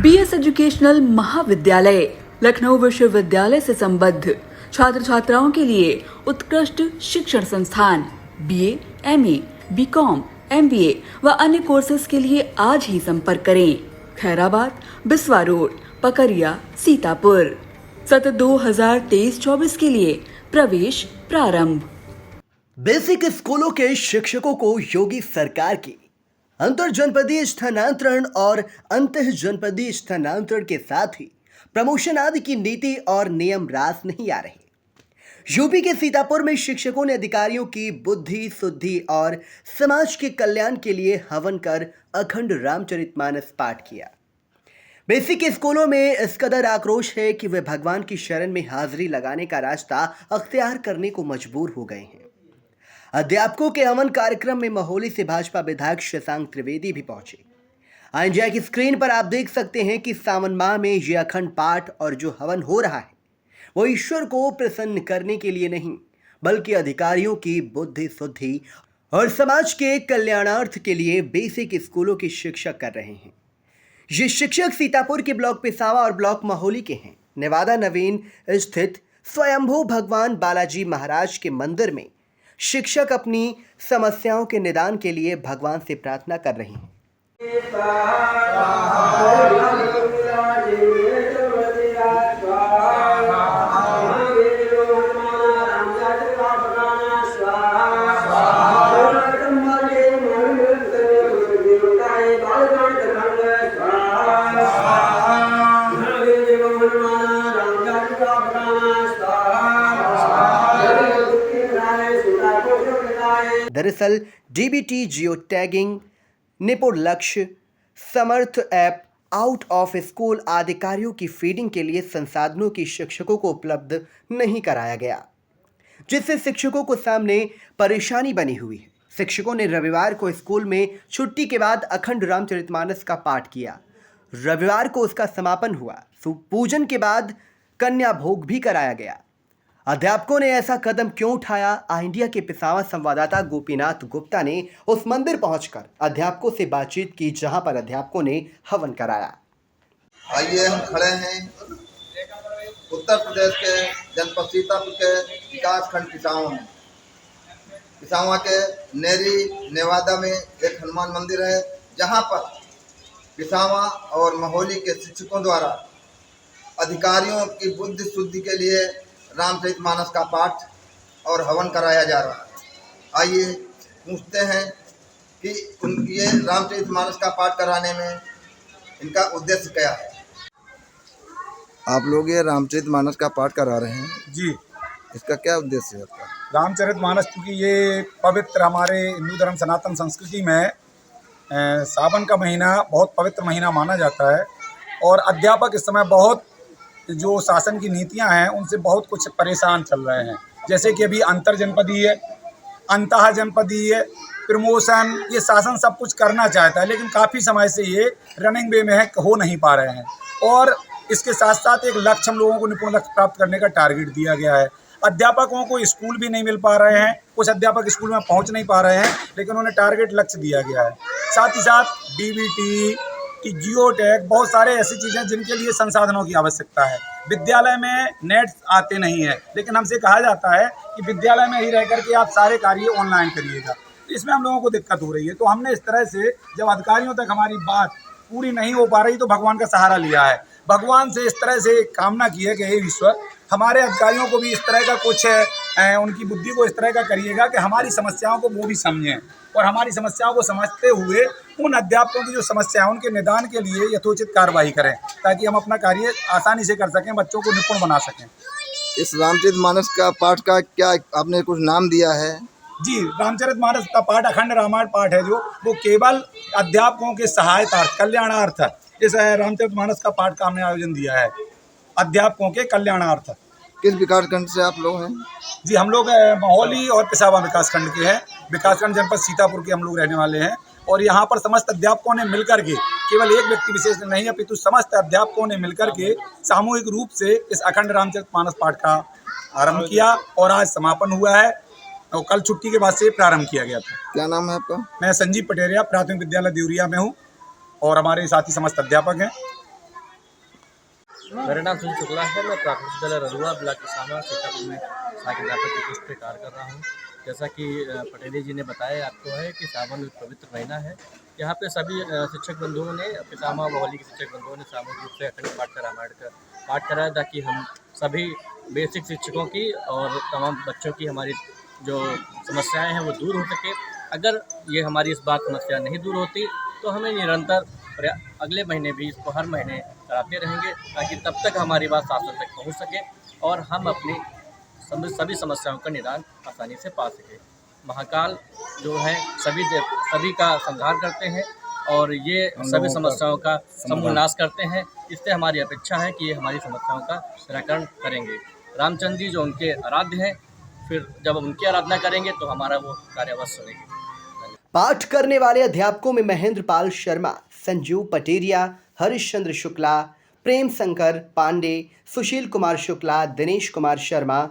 BS educational महाविद्यालय लखनऊ विश्वविद्यालय से संबद्ध छात्र छात्राओं के लिए उत्कृष्ट शिक्षण संस्थान बीए, एमए, बीकॉम, एमबीए व अन्य कोर्सेज के लिए आज ही संपर्क करें। खैराबाद, बिस्वा रोड, पकरिया, सीतापुर। सत्र 2023-24 के लिए प्रवेश प्रारंभ। बेसिक स्कूलों के शिक्षकों को योगी सरकार की अंतर जनपदीय स्थानांतरण और अंतः जनपदीय स्थानांतरण के साथ ही प्रमोशन आदि की नीति और नियम रास नहीं आ रहे। यूपी के सीतापुर में शिक्षकों ने अधिकारियों की बुद्धि, शुद्धि और समाज के कल्याण के लिए हवन कर अखंड रामचरितमानस पाठ किया। बेसिक स्कूलों में इस कदर आक्रोश है कि वे भगवान की शरण में हाजिरी लगाने का रास्ता अख्तियार करने को मजबूर हो गए हैं। अध्यापकों के हवन कार्यक्रम में महोली से भाजपा विधायक शशांक त्रिवेदी भी पहुंचे। इंडिया की स्क्रीन पर आप देख सकते हैं कि सावन माह में ये अखंड पाठ और जो हवन हो रहा है वो ईश्वर को प्रसन्न करने के लिए नहीं बल्कि अधिकारियों की बुद्धि, शुद्धि और समाज के कल्याणार्थ के लिए बेसिक स्कूलों की शिक्षा कर रहे हैं। ये शिक्षक सीतापुर के ब्लॉक पिसावा और ब्लॉक महोली के हैं। नेवादा नवीन स्थित स्वयंभू भगवान बालाजी महाराज के मंदिर में शिक्षक अपनी समस्याओं के निदान के लिए भगवान से प्रार्थना कर रहे हैं। दरअसल डीबीटी जियो टैगिंग, निपुण लक्ष्य, समर्थ ऐप, आउट ऑफ स्कूल आदि कार्यों की फीडिंग के लिए संसाधनों की शिक्षकों को उपलब्ध नहीं कराया गया, जिससे शिक्षकों को सामने परेशानी बनी हुई है। शिक्षकों ने रविवार को स्कूल में छुट्टी के बाद अखंड रामचरितमानस का पाठ किया। रविवार को उसका समापन हुआ। पूजन के बाद कन्या भोग भी कराया गया। अध्यापकों ने ऐसा कदम क्यों उठाया? इंडिया के पिसावा संवाददाता गोपीनाथ गुप्ता ने उस मंदिर पहुंचकर अध्यापकों से बातचीत की जहां पर अध्यापकों ने हवन कराया। आइए, हम खड़े हैं उत्तर प्रदेश के जनपद सीतापुर के विकास खंड पिसावा में। पिसावा के नेरी नेवादा में एक हनुमान मंदिर है जहां पर पिसावा और महोली के शिक्षकों द्वारा अधिकारियों की बुद्धि शुद्धि के लिए रामचरितमानस का पाठ और हवन कराया जा रहा है। आइए पूछते हैं कि ये रामचरितमानस का पाठ कराने में इनका उद्देश्य क्या है। आप लोग ये रामचरितमानस का पाठ करा रहे हैं जी, इसका क्या उद्देश्य है आपका? रामचरितमानस क्योंकि ये पवित्र हमारे हिंदू धर्म सनातन संस्कृति में सावन का महीना बहुत पवित्र महीना माना जाता है और अध्यापक इस समय बहुत जो शासन की नीतियां हैं उनसे बहुत कुछ परेशान चल रहे हैं। जैसे कि अभी अंतर जनपदीय, अंतः जनपदीय, प्रमोशन, ये शासन सब कुछ करना चाहता है लेकिन काफ़ी समय से ये रनिंग वे में है, हो नहीं पा रहे हैं। और इसके साथ साथ एक लक्ष्य हम लोगों को निपुण लक्ष्य प्राप्त करने का टारगेट दिया गया है। अध्यापकों को स्कूल भी नहीं मिल पा रहे हैं, कुछ अध्यापक स्कूल में पहुंच नहीं पा रहे हैं लेकिन उन्हें टारगेट लक्ष्य दिया गया है। साथ ही साथ डीबीटी, जियो टैग, बहुत सारे ऐसी चीज़ें जिनके लिए संसाधनों की आवश्यकता है। विद्यालय में नेट आते नहीं है लेकिन हमसे कहा जाता है कि विद्यालय में ही रह करके आप सारे कार्य ऑनलाइन करिएगा, तो इसमें हम लोगों को दिक्कत हो रही है। तो हमने इस तरह से जब अधिकारियों तक हमारी बात पूरी नहीं हो पा रही तो भगवान का सहारा लिया है। भगवान से इस तरह से कामना की है कि हे ईश्वर, हमारे अधिकारियों को भी इस तरह का कुछ उनकी बुद्धि को इस तरह का करिएगा कि हमारी समस्याओं को वो भी समझें और हमारी समस्याओं को समझते हुए उन अध्यापकों की जो समस्या है उनके निदान के लिए यथोचित कार्रवाई करें ताकि हम अपना कार्य आसानी से कर सकें, बच्चों को निपुण बना सकें। इस रामचरितमानस का पाठ का क्या आपने कुछ नाम दिया है? जी, रामचरितमानस का पाठ अखंड रामायण पाठ है जो वो केवल अध्यापकों के सहायतार्थ, कल्याणार्थ इस रामचरितमानस का पाठ का हमने आयोजन दिया है, अध्यापकों के कल्याणार्थ। किस विकास खंड से आप लोग हैं? जी, हम लोग महोली और पिसावा विकास खंड के हैं। विकास खंड जनपद सीतापुर के हम लोग रहने वाले हैं और यहाँ पर समस्त अध्यापकों ने मिलकर के, केवल एक व्यक्ति विशेष नहीं अपितु समस्त अध्यापकों ने मिलकर के सामूहिक रूप से इस अखंड रामचरितमानस पाठ का आरंभ किया और आज समापन हुआ है और कल छुट्टी के बाद से प्रारंभ किया गया था। क्या नाम है आपका? मैं संजीव पटेरिया, प्राथमिक विद्यालय देवरिया में हूँ और हमारे साथी समस्त अध्यापक हैं। मेरा नाम सुनील शुक्ला है। मैं प्राथमिक विद्यालय ररुआ ब्लॉक किसामा सीतापुर में सहायक अध्यापक के पोस्ट पे कार्य कर रहा हूँ। जैसा कि पटेली जी ने बताया आपको है कि सावन एक पवित्र महीना है। यहाँ पे सभी शिक्षक बंधुओं ने पितामह मोहल्ली के शिक्षक बंधुओं ने सामूहिक रूप से अखंड पाठ का रामायण का पाठ कराया ताकि हम सभी बेसिक शिक्षकों की और तमाम बच्चों की हमारी जो समस्याएं हैं वो दूर हो सके। अगर ये हमारी इस बार समस्या नहीं दूर होती तो हमें निरंतर अगले महीने भी इसको हर महीने कराते रहेंगे ताकि तब तक हमारी बात शासन तक पहुंच सके और हम अपनी सभी समस्याओं का निदान आसानी से पा सकें। महाकाल जो है सभी का संहार करते हैं और ये सभी समस्याओं का समूल नाश करते हैं। इससे हमारी अपेक्षा है कि ये हमारी समस्याओं का निराकरण करेंगे। रामचंद्र जी जो उनके आराध्य हैं, फिर जब उनकी आराधना करेंगे तो हमारा वो कार्य अवश्य होगी। पाठ करने वाले अध्यापकों में महेंद्र पाल शर्मा, संजू पटेरिया, हरिश्चंद्र शुक्ला, प्रेम शंकर पांडे, सुशील कुमार शुक्ला, दिनेश कुमार शर्मा,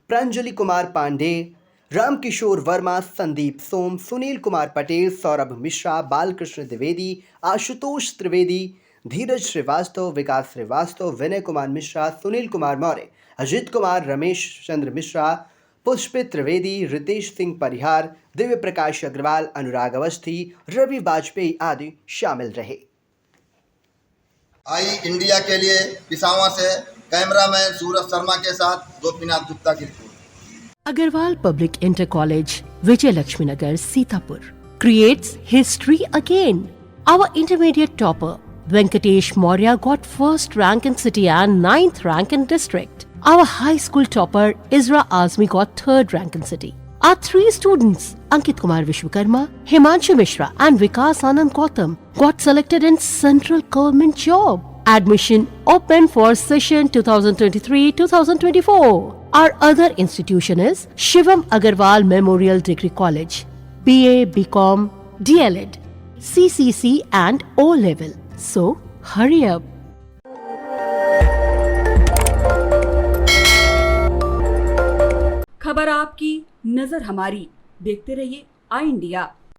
प्रांजलि कुमार पांडे, रामकिशोर वर्मा, संदीप सोम, सुनील कुमार पटेल, सौरभ मिश्रा, बालकृष्ण द्विवेदी, आशुतोष त्रिवेदी, धीरज श्रीवास्तव, विकास श्रीवास्तव, विनय कुमार मिश्रा, सुनील कुमार मौर्य, अजित कुमार, रमेश चंद्र मिश्रा, पुष्पित त्रिवेदी, रितेश सिंह परिहार, दिव्य प्रकाश अग्रवाल, अनुराग अवस्थी, रवि वाजपेयी आदि शामिल रहे। आई इंडिया के लिए पिसावा से कैमरामैन सूरज शर्मा के साथ गोपीनाथ गुप्ता की report. Agarwal Public Inter College, Vijay Lakshmi Nagar, Sitapur, creates history again. Our intermediate topper, Venkatesh Maurya, got first rank in city and 9th rank in district. Our high school topper, Isra Azmi, got 3rd rank in city. Our 3 students, Ankit Kumar Vishwakarma, Himanshu Mishra and Vikas Anand Gautam, got selected in central government job. Admission open for session 2023-2024. Our other institution is Shivam Agarwal Memorial Degree College, BA, BCom, DLED, CCC and O level. So hurry up. खबर आपकी, नजर हमारी। देखते रहिए आई India.